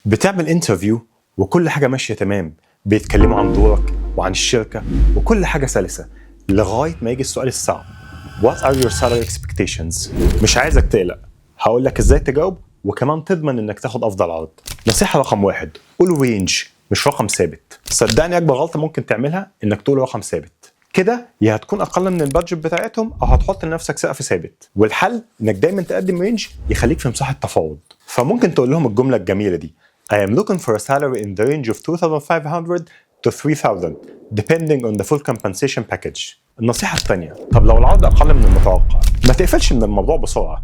بتعمل انترفيو وكل حاجة ماشية تمام، بيتكلموا عن دورك وعن الشركة وكل حاجة سلسة لغاية ما يجي السؤال الصعب: What are your salary expectations؟ مش عايزك تقلق، هقول لك ازاي تجاوب وكمان تضمن انك تاخد افضل عرض. نصيحة رقم 1: قول رينج مش رقم ثابت. صدقني اكبر غلطة ممكن تعملها انك تقول رقم ثابت، كده يا هتكون اقل من البادجت بتاعتهم او هتحط لنفسك سقف ثابت. والحل انك دايما تقدم رينج يخليك في مساحة تفاوض. فممكن تقول لهم الجملة الجميلة دي: I am looking for a salary in the range of 2,500 to 3,000 depending on the full compensation package. النصيحة الثانية: طب لو العرض أقل من المتوقع، ما تقفلش من الموضوع بسرعة.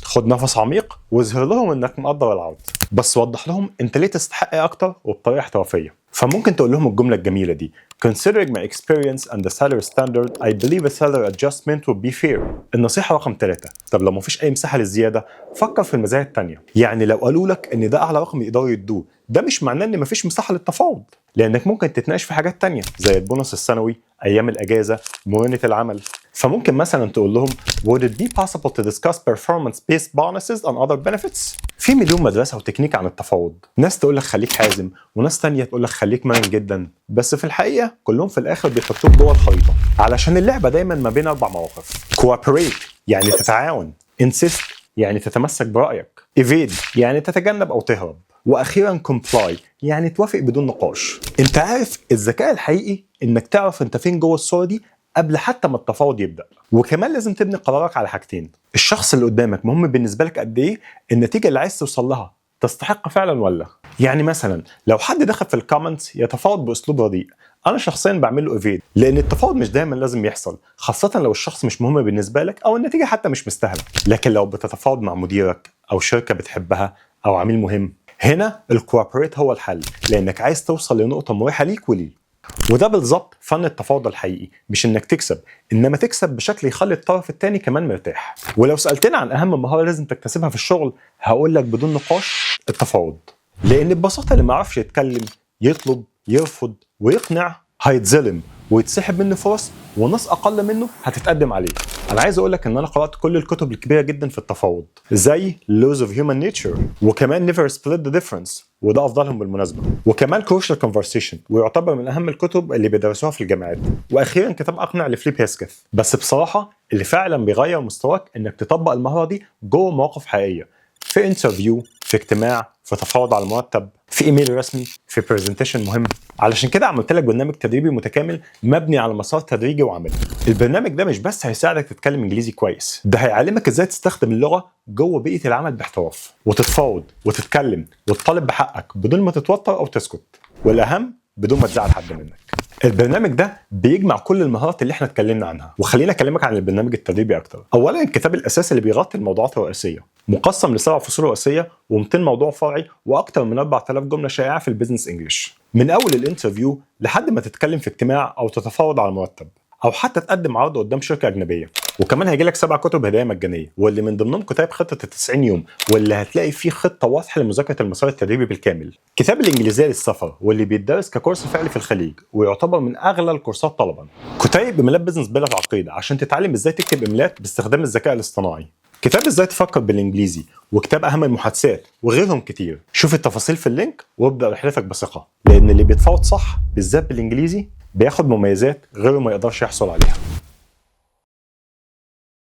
خد نفس عميق واظهر لهم إنك مقدر العرض، بس وضح لهم أنت ليه تستحق إيه أكتر وبطريقة احترافية. فممكن تقول لهم الجملة الجميلة دي: Considering my experience and the salary standard, I believe a salary adjustment would be fair. النصيحة رقم 3: طب لو مفيش أي مساحة للزيادة، فكر في المزايا التانية. يعني لو قالوا لك إن ده أعلى رقم يقدروا يدوه، ده مش معناه إن مفيش مساحة للتفاوض، لأنك ممكن تتناقش في حاجات تانية زي البونص السنوي، أيام الأجازة، مرونة العمل. فممكن مثلا تقول لهم: Would it be possible to discuss performance-based bonuses and other benefits؟ في مليون مدرسة وتكنيك عن التفاوض، ناس تقول لك خليك حازم وناس تانية تقول لك خليك مرن جدا، بس في الحقيقة كلهم في الآخر بيحطوك جوه الخريطة، علشان اللعبة دايما ما بين 4 مواقف: Cooperate يعني تتعاون، Insist يعني تتمسك برأيك، Evade يعني تتجنب أو تهرب، وأخيرا Comply يعني توافق بدون نقاش. انت عارف الذكاء الحقيقي انك تعرف انت فين جوه الصورة دي قبل حتى ما التفاوض يبدأ. وكمان لازم تبني قرارك على حاجتين: الشخص اللي قدامك مهم بالنسبة لك قد ايه، النتيجة اللي عايز توصل لها تستحق فعلا ولا. يعني مثلا لو حد دخل في الكومنتس يتفاوض باسلوب رديء، انا شخصيا بعمل له ايفيد، لان التفاوض مش دايما لازم يحصل، خاصة لو الشخص مش مهم بالنسبة لك او النتيجة حتى مش مستاهلة. لكن لو بتتفاوض مع مديرك او شركة بتحبها او عميل مهم، هنا الكوابريت هو الحل، لانك عايز توصل لنقطة مريحة ليك وليه. وده بالظبط فن التفاوض الحقيقي، مش انك تكسب، انما تكسب بشكل يخلي الطرف الثاني كمان مرتاح. ولو سألتني عن اهم مهارة لازم تكتسبها في الشغل، هقول لك بدون نقاش: التفاوض. لان ببساطة اللي ما يعرفش يتكلم، يطلب، يرفض ويقنع هيتظلم ويتسحب منه فرص، وناس اقل منه هتتقدم عليه. انا عايز اقول لك ان انا قرأت كل الكتب الكبيرة جدا في التفاوض، زي Laws of Human Nature، وكمان Never Split the Difference، وده افضلهم بالمناسبة، وكمان Crucial Conversation، ويعتبر من اهم الكتب اللي بيدرسوها في الجامعات، واخيرا كتاب اقنع لفليب هيسكث. بس بصراحة اللي فعلا بيغير مستواك انك تطبق المهارة دي جوه مواقف حقيقية، في انترفيو، في اجتماع، في تفاوض على المرتب، في ايميل رسمي، في برزنتيشن مهم. علشان كده عملت لك برنامج تدريبي متكامل مبني على مسار تدريجي وعملي. البرنامج ده مش بس هيساعدك تتكلم انجليزي كويس، ده هيعلمك ازاي تستخدم اللغة جوه بيئة العمل باحتراف، وتتفاوض وتتكلم وتطالب بحقك بدون ما تتوتر او تسكت، والاهم بدون ما تزعل حد منك. البرنامج ده بيجمع كل المهارات اللي احنا اتكلمنا عنها، وخلينا اكلمك عن البرنامج التدريبي اكتر. اولا الكتاب الاساسي اللي بيغطي الموضوعات الرئيسيه، مقسم ل7 فصول رئيسيه و200 موضوع فرعي واكتر من 4000 جمله شائعه في البيزنس انجلش، من اول الانترفيو لحد ما تتكلم في اجتماع او تتفاوض على مرتب او حتى تقدم عرض قدام شركه اجنبيه. وكمان هيجي لك 7 كتب هدايا مجانيه، واللي من ضمنهم كتاب خطه ال90 يوم، واللي هتلاقي فيه خطه واضحه لمذاكره المسار التدريبي بالكامل. كتاب الانجليزيه للسفر، واللي بيتدرس ككورس فعلي في الخليج ويعتبر من اغلى الكورسات طلبا. كتيب ايميلات بزنس بلا تعقيد عشان تتعلم ازاي تكتب ايميلات باستخدام الذكاء الاصطناعي. كتاب ازاي تفكر بالانجليزي، وكتاب اهم المحادثات، وغيرهم كتير. شوف التفاصيل في اللينك وابدا رحلتك بثقه، لان اللي بيتفاوض صح بالذات بالانجليزي بياخد مميزات غيره ما يقدرش يحصل عليها.